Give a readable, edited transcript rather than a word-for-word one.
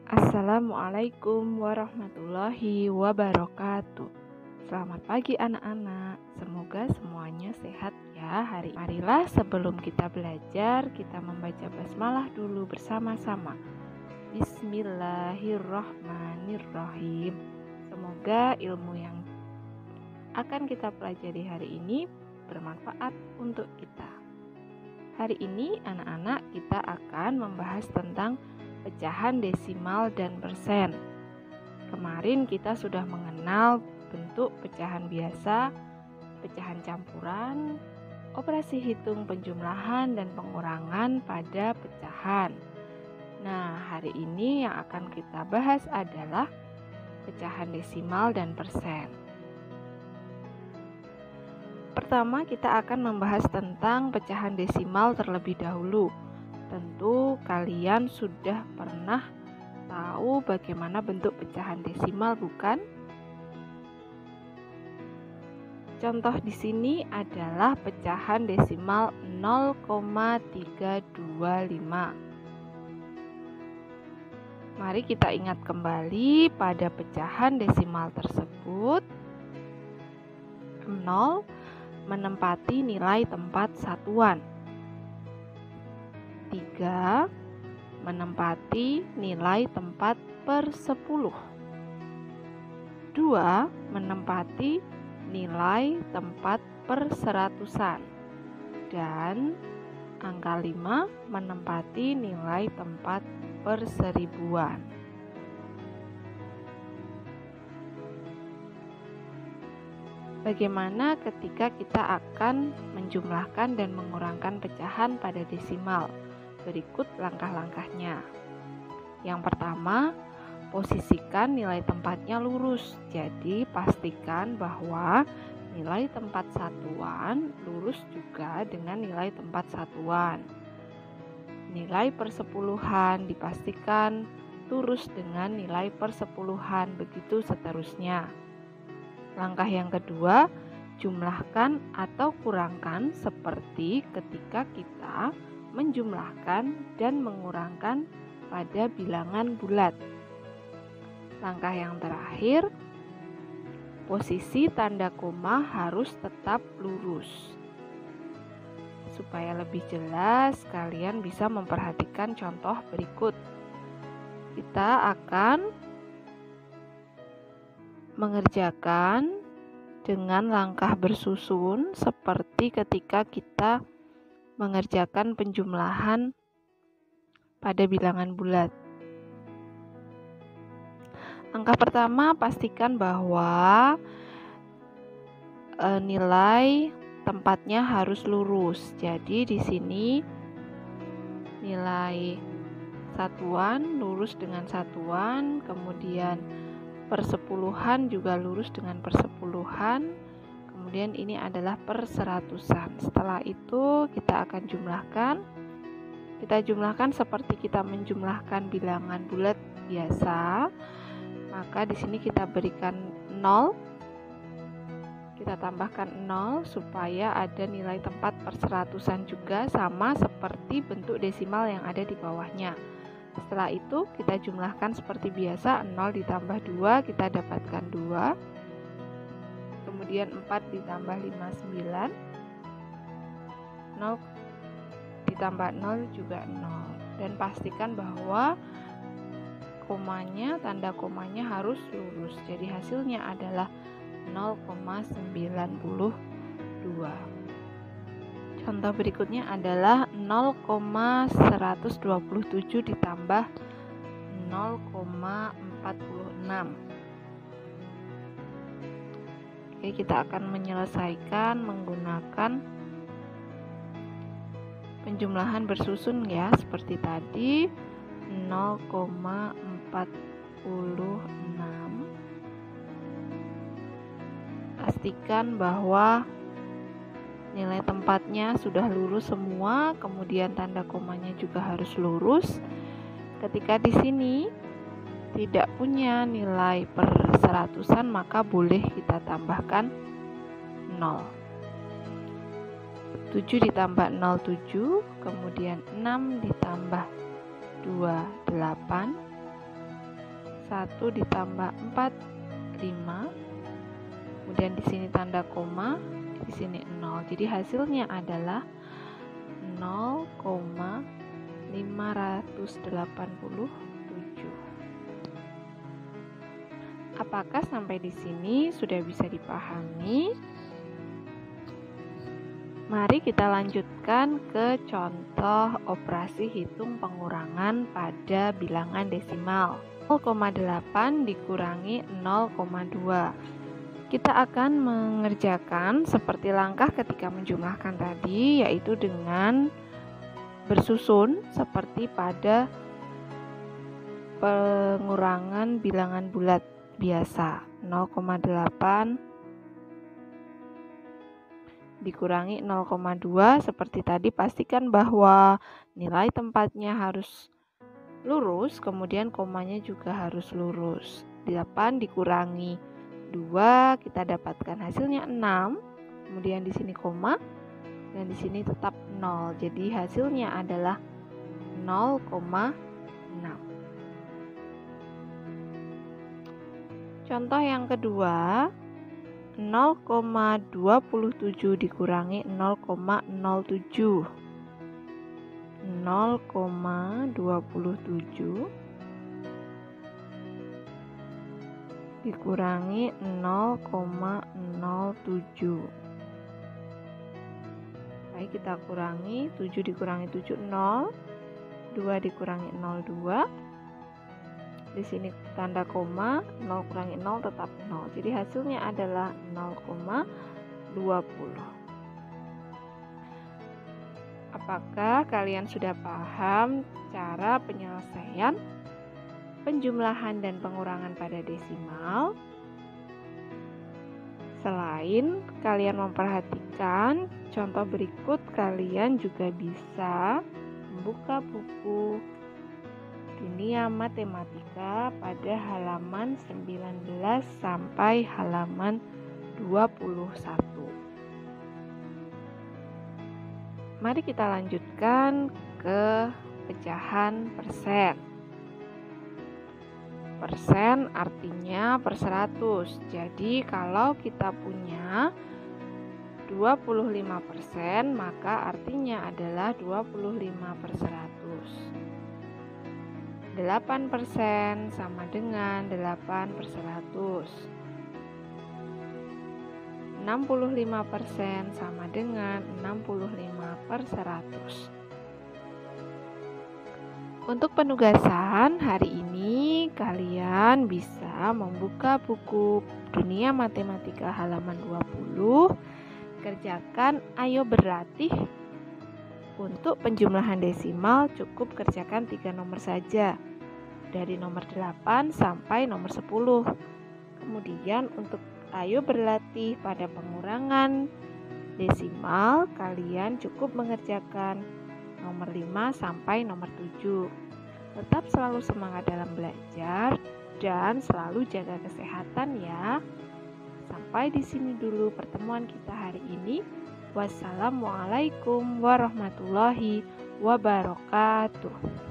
Assalamualaikum warahmatullahi wabarakatuh. Selamat pagi anak-anak. Semoga semuanya sehat ya hari ini. Marilah sebelum kita belajar, kita membaca basmalah dulu bersama-sama. Bismillahirrahmanirrahim. Semoga ilmu yang akan kita pelajari hari ini bermanfaat untuk kita. Hari ini anak-anak kita akan membahas tentang pecahan desimal dan persen. Kemarin kita sudah mengenal bentuk pecahan biasa, pecahan campuran, operasi hitung penjumlahan dan pengurangan pada pecahan. Nah, hari ini yang akan kita bahas adalah pecahan desimal dan persen. Pertama, kita akan membahas tentang pecahan desimal terlebih dahulu. Tentu kalian sudah pernah tahu bagaimana bentuk pecahan desimal, bukan? Contoh di sini adalah pecahan desimal 0,325. Mari kita ingat kembali pada pecahan desimal tersebut. 0 menempati nilai tempat satuan. 3 menempati nilai tempat per 10. 2 menempati nilai tempat per seratusan. Dan angka 5 menempati nilai tempat per seribuan. Bagaimana ketika kita akan menjumlahkan dan mengurangkan pecahan pada desimal? Berikut langkah-langkahnya. Yang pertama, posisikan nilai tempatnya lurus. Jadi, pastikan bahwa nilai tempat satuan lurus juga dengan nilai tempat satuan. Nilai persepuluhan dipastikan lurus dengan nilai persepuluhan, begitu seterusnya. Langkah yang kedua, jumlahkan atau kurangkan seperti ketika kita menjumlahkan dan mengurangkan pada bilangan bulat. Langkah yang terakhir, posisi tanda koma harus tetap lurus. Supaya lebih jelas, kalian bisa memperhatikan contoh berikut. Kita akan mengerjakan dengan langkah bersusun seperti ketika kita mengerjakan penjumlahan pada bilangan bulat. Angka pertama, pastikan bahwa nilai tempatnya harus lurus. Jadi di sini nilai satuan lurus dengan satuan, kemudian persepuluhan juga lurus dengan persepuluhan. Kemudian ini adalah per seratusan. Setelah itu kita akan jumlahkan. Kita jumlahkan seperti kita menjumlahkan bilangan bulat biasa. Maka di sini kita berikan 0. Kita tambahkan 0 supaya ada nilai tempat per seratusan juga, sama seperti bentuk desimal yang ada di bawahnya. Setelah itu kita jumlahkan seperti biasa. 0 ditambah 2 kita dapatkan 2. Kemudian 4 ditambah 5, 9. 0 ditambah 0 juga 0. Dan pastikan bahwa komanya, tanda komanya harus lurus. Jadi hasilnya adalah 0,92. Contoh berikutnya adalah 0,127 ditambah 0,46. Oke, kita akan menyelesaikan menggunakan penjumlahan bersusun ya, seperti tadi. 0,46. Pastikan bahwa nilai tempatnya sudah lurus semua, kemudian tanda komanya juga harus lurus. Ketika di sini tidak punya nilai per seratusan, maka boleh kita tambahkan 0. 7 ditambah 0, 7. Kemudian 6 ditambah 2, 8. 1 ditambah 4, 5. Kemudian di sini tanda koma, di sini 0. Jadi hasilnya adalah 0,587. Apakah sampai di sini sudah bisa dipahami? Mari kita lanjutkan ke contoh operasi hitung pengurangan pada bilangan desimal. 0,8 dikurangi 0,2. Kita akan mengerjakan seperti langkah ketika menjumlahkan tadi, yaitu dengan bersusun seperti pada pengurangan bilangan bulat biasa. 0,8 dikurangi 0,2 seperti tadi, pastikan bahwa nilai tempatnya harus lurus, kemudian komanya juga harus lurus. 8 dikurangi 2, kita dapatkan hasilnya 6. Kemudian di sini koma dan di sini tetap 0. Jadi hasilnya adalah 0,6. Contoh yang kedua, 0,27 dikurangi 0,07. 0,27 dikurangi 0,07. Baik, kita kurangi. 7 dikurangi 7, 0. 2 dikurangi 0, 2. Di sini tanda koma, 0 kurangi 0 tetap 0. Jadi hasilnya adalah 0,20. Apakah kalian sudah paham cara penyelesaian penjumlahan dan pengurangan pada desimal? Selain kalian memperhatikan contoh berikut, kalian juga bisa membuka buku Dunia Matematika pada halaman 19 sampai halaman 21. Mari kita lanjutkan ke pecahan persen. Persen artinya per 100. Jadi kalau kita punya 25%, maka artinya adalah 25 per 100. 8% sama dengan 8 per 100. 65% sama dengan 65 per 100. Untuk penugasan hari ini, kalian bisa membuka buku Dunia Matematika halaman 20. Kerjakan ayo berlatih. Untuk penjumlahan desimal cukup kerjakan 3 nomor saja, dari nomor 8 sampai nomor 10. Kemudian untuk ayo berlatih pada pengurangan desimal, kalian cukup mengerjakan nomor 5 sampai nomor 7. Tetap selalu semangat dalam belajar dan selalu jaga kesehatan ya. Sampai di sini dulu pertemuan kita hari ini. Wassalamualaikum warahmatullahi wabarakatuh.